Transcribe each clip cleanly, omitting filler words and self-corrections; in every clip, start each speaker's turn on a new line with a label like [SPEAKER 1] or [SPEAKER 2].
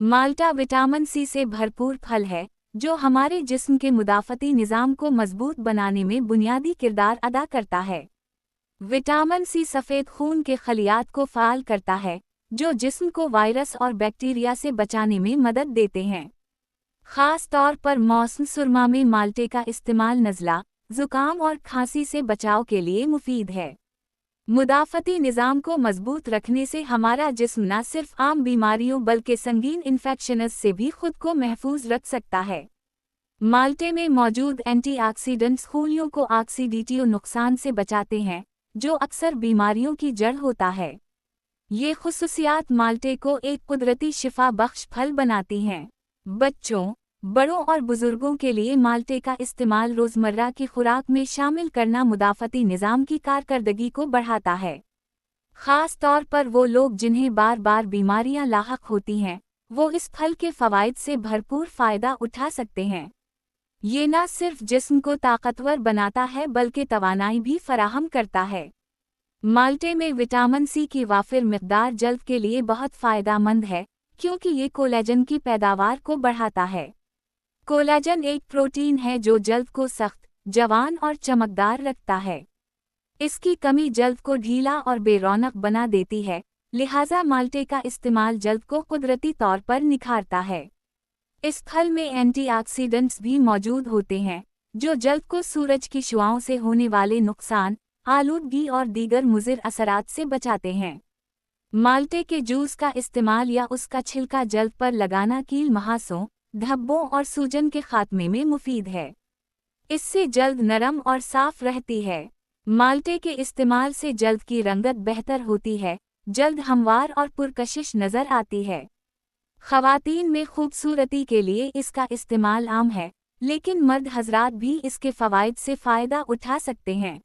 [SPEAKER 1] माल्टा vitamin C से भरपूर फल है, जो हमारे जिस्म के मुदाफ़ती निज़ाम को मजबूत बनाने में बुनियादी किरदार अदा करता है। विटामिन सी सफ़ेद खून के खलियात को फ़ाल करता है, जो जिस्म को वायरस और बैक्टीरिया से बचाने में मदद देते हैं। ख़ास तौर पर मौसम सुरमा में माल्टे का इस्तेमाल नज़ला, ज़ुकाम और खांसी से बचाव के लिए मुफीद है। मुदाफ़ती निज़ाम को मजबूत रखने से हमारा जिस्म न सिर्फ आम बीमारियों बल्कि संगीन इन्फेक्शंस से भी खुद को महफूज रख सकता है। माल्टे में मौजूद एंटीऑक्सीडेंट्स खूनियों को ऑक्सीडेटिव नुकसान से बचाते हैं, जो अक्सर बीमारियों की जड़ होता है। ये खुसूसियात माल्टे को एक कुदरती शिफा बख्श फल बनाती हैं। बच्चों, बड़ों और बुजुर्गों के लिए माल्टे का इस्तेमाल रोज़मर्रा की खुराक में शामिल करना मुदाफ़ती निज़ाम की कारकर्दगी को बढ़ाता है। ख़ास तौर पर वो लोग जिन्हें बार बार बीमारियां लाहक होती हैं, वो इस फल के फ़वाइद से भरपूर फ़ायदा उठा सकते हैं। ये न सिर्फ जिस्म को ताकतवर बनाता है बल्कि तवानाई भी फराहम करता है। माल्टे में विटामिन सी की वाफिर मिक़दार जल्द के लिए बहुत फ़ायदेमंद है, क्योंकि ये कोलेजन की पैदावार को बढ़ाता है। कोलेजन एक प्रोटीन है जो जल्द को सख्त, जवान और चमकदार रखता है। इसकी कमी जल्द को ढीला और बेरौनक बना देती है, लिहाजा माल्टे का इस्तेमाल जल्द को कुदरती तौर पर निखारता है। इस फल में एंटीऑक्सीडेंट्स भी मौजूद होते हैं, जो जल्द को सूरज की शुआओं से होने वाले नुकसान, आलूदगी और दीगर मुज़िर असरात से बचाते हैं। माल्टे के जूस का इस्तेमाल या उसका छिलका जल्द पर लगाना कील महासों, धब्बों और सूजन के खात्मे में मुफीद है। इससे जल्द नरम और साफ रहती है। माल्टे के इस्तेमाल से जल्द की रंगत बेहतर होती है, जल्द हमवार और पुरकशिश नज़र आती है। ख़वातीन में खूबसूरती के लिए इसका इस्तेमाल आम है, लेकिन मर्द हज़रात भी इसके फ़वाइद से फ़ायदा उठा सकते हैं।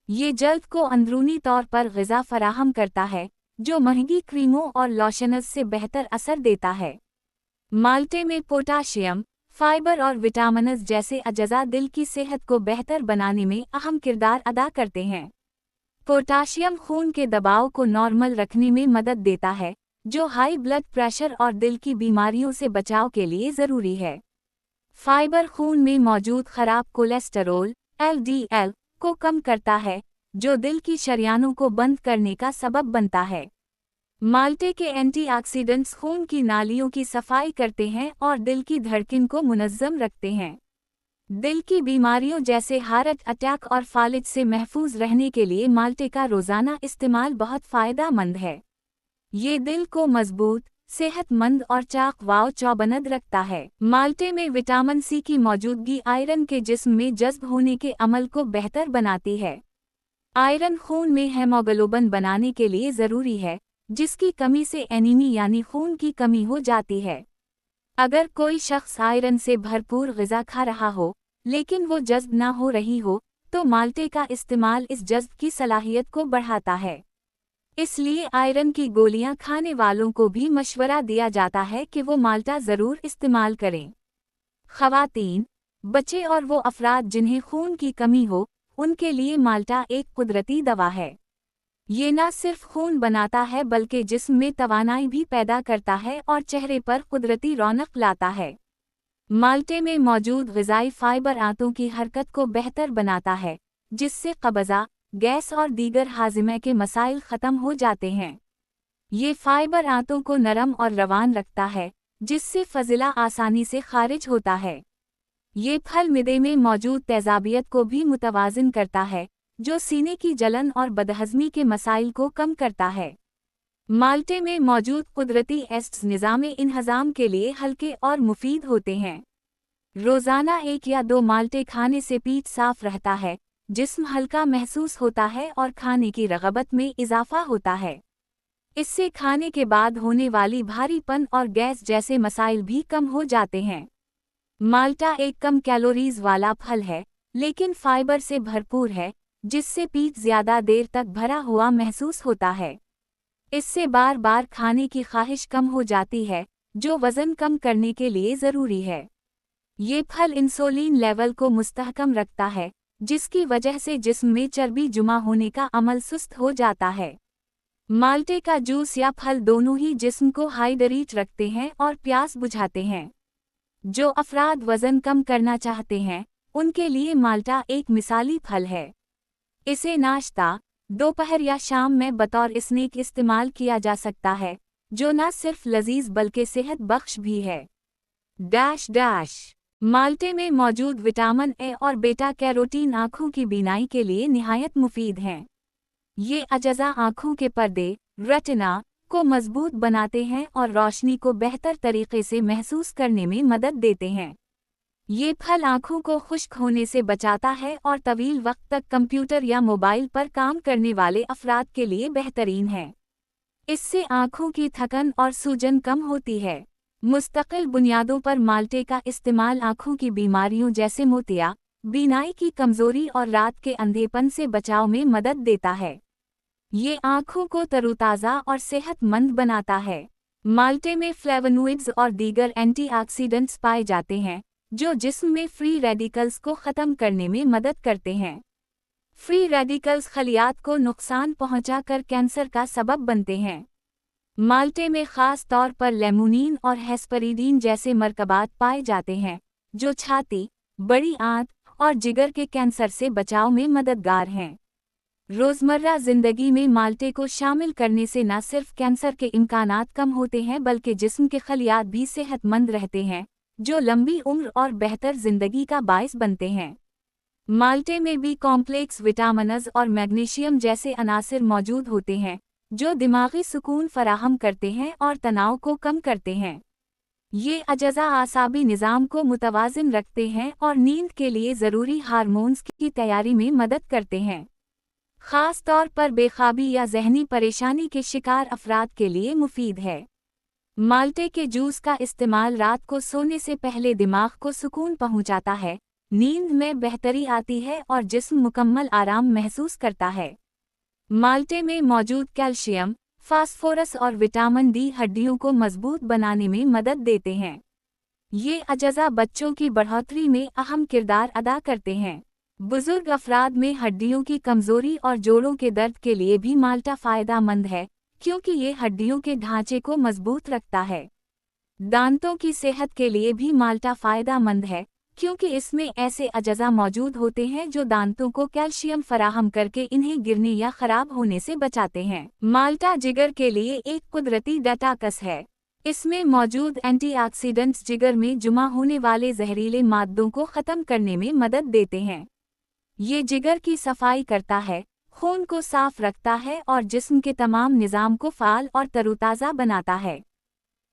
[SPEAKER 1] ये जल्द को अंदरूनी तौर पर ग़िज़ा फराहम करता है, जो महंगी क्रीमों और लोशन्स से बेहतर असर देता है। माल्टे में पोटाशियम, फाइबर और विटामिन्स जैसे अज़ा दिल की सेहत को बेहतर बनाने में अहम किरदार अदा करते हैं। पोटाशियम खून के दबाव को नॉर्मल रखने में मदद देता है, जो हाई ब्लड प्रेशर और दिल की बीमारियों से बचाव के लिए ज़रूरी है। फाइबर खून में मौजूद ख़राब कोलेस्टेरोल (LDL) को कम करता है, जो दिल की शरियानों को बंद करने का सबब बनता है। माल्टे के एंटीऑक्सीडेंट्स खून की नालियों की सफाई करते हैं और दिल की धड़कन को मुनज़्ज़म रखते हैं। दिल की बीमारियों जैसे हार्ट अटैक और फालिज से महफूज रहने के लिए माल्टे का रोज़ाना इस्तेमाल बहुत फ़ायदेमंद है। ये दिल को मजबूत, सेहतमंद और चाक व चौबन्द रखता है। माल्टे में विटामिन सी की मौजूदगी आयरन के जिस्म में जज़्ब होने के अमल को बेहतर बनाती है। आयरन खून में हेमोग्लोबिन बनाने के लिए ज़रूरी है, जिसकी कमी से एनीमी यानी खून की कमी हो जाती है। अगर कोई शख्स आयरन से भरपूर ग़िज़ा खा रहा हो, लेकिन वो जज़्ब ना हो रही हो, तो माल्टे का इस्तेमाल इस जज़्ब की सलाहियत को बढ़ाता है। इसलिए आयरन की गोलियां खाने वालों को भी मशवरा दिया जाता है कि वो माल्टा ज़रूर इस्तेमाल करें। ख़वातीन, बच्चे और वो अफराद जिन्हें खून की कमी हो, उनके लिए माल्टा एक कुदरती दवा है। ये न सिर्फ खून बनाता है बल्कि जिस्म में तवानाई भी पैदा करता है और चेहरे पर कुदरती रौनक लाता है। माल्टे में मौजूद ग़िज़ाई फ़ाइबर आंतों की हरकत को बेहतर बनाता है, जिससे कब्ज़ा, गैस और दीगर हाज़मे के मसाइल ख़त्म हो जाते हैं। ये फ़ाइबर आंतों को नरम और रवान रखता है, जिससे फ़ज़िला आसानी से खारिज होता है। ये फल मिदे में मौजूद तेज़ाबियत को भी मुतवाज़िन करता है, जो सीने की जलन और बदहज़मी के मसाइल को कम करता है। माल्टे में मौजूद कुदरती एस्ट्स निज़ामे इन्हज़ाम के लिए हल्के और मुफीद होते हैं। रोज़ाना 1 या 2 माल्टे खाने से पेट साफ़ रहता है, जिस्म हल्का महसूस होता है और खाने की रग़बत में इज़ाफ़ा होता है। इससे खाने के बाद होने वाली भारीपन और गैस जैसे मसाइल भी कम हो जाते हैं। माल्टा एक कम कैलोरीज़ वाला फल है, लेकिन फ़ाइबर से भरपूर है, जिससे पेट ज़्यादा देर तक भरा हुआ महसूस होता है। इससे बार बार खाने की ख्वाहिश कम हो जाती है, जो वज़न कम करने के लिए ज़रूरी है। ये फल इंसुलिन लेवल को मुस्तहकम रखता है, जिसकी वजह से जिस्म में चर्बी जमा होने का अमल सुस्त हो जाता है। माल्टे का जूस या फल दोनों ही जिस्म को हाइड्रेट रखते हैं और प्यास बुझाते हैं। जो अफराद वजन कम करना चाहते हैं, उनके लिए माल्टा एक मिसाली फल है। इसे नाश्ता, दोपहर या शाम में बतौर स्नैक इस्तेमाल किया जा सकता है, जो न सिर्फ लजीज बल्कि सेहत बख्श भी है। माल्टे में मौजूद विटामिन ए और बीटा कैरोटीन आँखों की बीनाई के लिए निहायत मुफीद हैं। ये अजज़ा आँखों के पर्दे, रेटिना, को मजबूत बनाते हैं और रोशनी को बेहतर तरीके से महसूस करने में मदद देते हैं। ये फल आँखों को खुश्क होने से बचाता है और तवील वक्त तक कंप्यूटर या मोबाइल पर काम करने वाले अफराद के लिए बेहतरीन है। इससे आँखों की थकन और सूजन कम होती है। मुस्तकिल बुनियादों पर माल्टे का इस्तेमाल आँखों की बीमारियों जैसे मोतिया, बीनाई की कमजोरी और रात के अंधेपन से बचाव में मदद देता है। ये आँखों को तरोताज़ा और सेहतमंद बनाता है। माल्टे में फ्लेवोनोइड्स और दीगर एंटीऑक्सीडेंट्स पाए जाते हैं, जो जिस्म में फ्री रेडिकल्स को ख़त्म करने में मदद करते हैं। फ्री रेडिकल्स खलियात को नुकसान पहुंचाकर कैंसर का सबब बनते हैं। माल्टे में ख़ास तौर पर लेमोनिन और हेस्परिडीन जैसे मरकबात पाए जाते हैं, जो छाती, बड़ी आंत और जिगर के कैंसर से बचाव में मददगार हैं। रोज़मर्रा ज़िंदगी में माल्टे को शामिल करने से न सिर्फ कैंसर के इम्कानात कम होते हैं बल्कि जिस्म के खलियात भी सेहतमंद रहते हैं, जो लंबी उम्र और बेहतर ज़िंदगी का बायस बनते हैं। माल्टे में बी कॉम्प्लेक्स विटामिन्स और मैग्नीशियम जैसे अनासिर मौजूद होते हैं, जो दिमागी सुकून फराहम करते हैं और तनाव को कम करते हैं। ये अजज़ा आसाबी निज़ाम को मुतवाज़िन रखते हैं और नींद के लिए ज़रूरी हार्मोन्स की तैयारी में मदद करते हैं। ख़ास तौर पर बेख्वाबी या ज़हनी परेशानी के शिकार अफराद के लिए मुफीद है। माल्टे के जूस का इस्तेमाल रात को सोने से पहले दिमाग को सुकून पहुंचाता है, नींद में बेहतरी आती है और जिस्म मुकम्मल आराम महसूस करता है। माल्टे में मौजूद कैल्शियम, फास्फोरस और विटामिन डी हड्डियों को मजबूत बनाने में मदद देते हैं। ये अजज़ा बच्चों की बढ़ोतरी में अहम किरदार अदा करते हैं। बुजुर्ग अफराद में हड्डियों की कमज़ोरी और जोड़ों के दर्द के लिए भी माल्टा फ़ायदेमंद है, क्योंकि ये हड्डियों के ढांचे को मजबूत रखता है। दांतों की सेहत के लिए भी माल्टा फ़ायदेमंद है, क्योंकि इसमें ऐसे अजज़ा मौजूद होते हैं जो दांतों को कैल्शियम फराहम करके इन्हें गिरने या ख़राब होने से बचाते हैं। माल्टा जिगर के लिए एक कुदरती डेटॉक्स है। इसमें मौजूद एंटीऑक्सीडेंट्स जिगर में जमा होने वाले जहरीले मादों को ख़त्म करने में मदद देते हैं। ये जिगर की सफाई करता है, खून को साफ रखता है और जिस्म के तमाम निज़ाम को फ़ाल और तरोताज़ा बनाता है।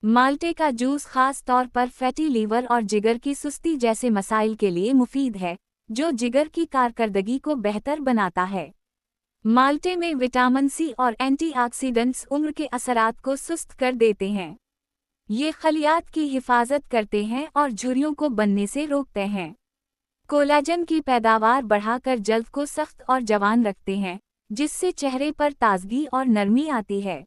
[SPEAKER 1] माल्टे का जूस ख़ास तौर पर फैटी लीवर और जिगर की सुस्ती जैसे मसाइल के लिए मुफीद है, जो जिगर की कारकर्दगी को बेहतर बनाता है। माल्टे में विटामिन सी और एंटीऑक्सीडेंट्स उम्र के असरात को सुस्त कर देते हैं। ये खलियात की हिफाजत करते हैं और झुर्रियों को बनने से रोकते हैं। कोलाजन की पैदावार बढ़ाकर जल्द को सख्त और जवान रखते हैं, जिससे चेहरे पर ताजगी और नरमी आती है।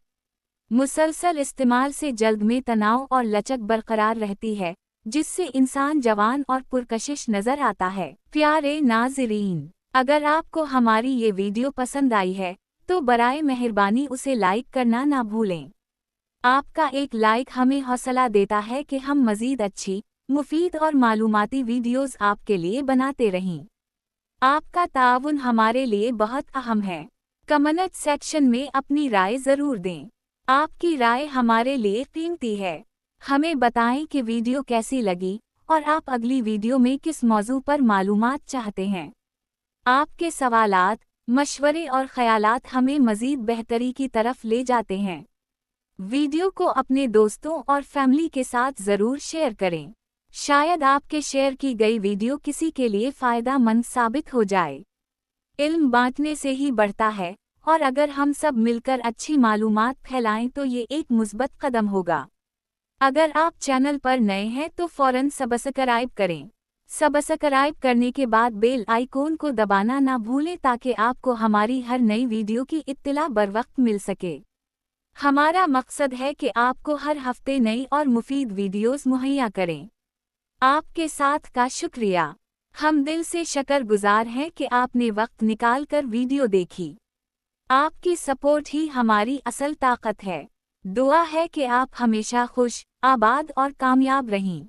[SPEAKER 1] मुसलसल इस्तेमाल से जल्द में तनाव और लचक बरकरार रहती है, जिससे इंसान जवान और पुरकशिश नजर आता है। प्यारे नाज़रीन, अगर आपको हमारी ये वीडियो पसंद आई है, तो बराए मेहरबानी उसे लाइक करना ना भूलें। आपका एक लाइक हमें हौसला देता है कि हम मज़ीद अच्छी, मुफीद और मालूमाती वीडियोज़ आपके लिए बनाते रहें। आपका ताउन हमारे लिए बहुत अहम है। कमेंट सेक्शन में अपनी राय ज़रूर दें। आपकी राय हमारे लिए कीमती है। हमें बताएं कि वीडियो कैसी लगी और आप अगली वीडियो में किस मौजू पर मालूमात चाहते हैं। आपके सवालात, मशवरे और ख़यालात हमें मज़ीद बेहतरी की तरफ ले जाते हैं। वीडियो को अपने दोस्तों और फैमिली के साथ ज़रूर शेयर करें। शायद आपके शेयर की गई वीडियो किसी के लिए फ़ायदेमंद साबित हो जाए। इल्म बांटने से ही बढ़ता है, और अगर हम सब मिलकर अच्छी मालूमात फैलाएं तो ये एक मुस्बत कदम होगा। अगर आप चैनल पर नए हैं तो फ़ौरन सब्सक्राइब करें। सब्सक्राइब करने के बाद बेल आइकॉन को दबाना ना भूलें ताकि आपको हमारी हर नई वीडियो की इत्तिला बरवक्त मिल सके। हमारा मकसद है कि आपको हर हफ्ते नई और मुफीद वीडियोस मुहैया करें। आपके साथ का शुक्रिया। हम दिल से शुक्रगुजार हैं कि आपने वक्त निकाल कर वीडियो देखी। आपकी सपोर्ट ही हमारी असल ताकत है। दुआ है कि आप हमेशा खुश, आबाद और कामयाब रहें।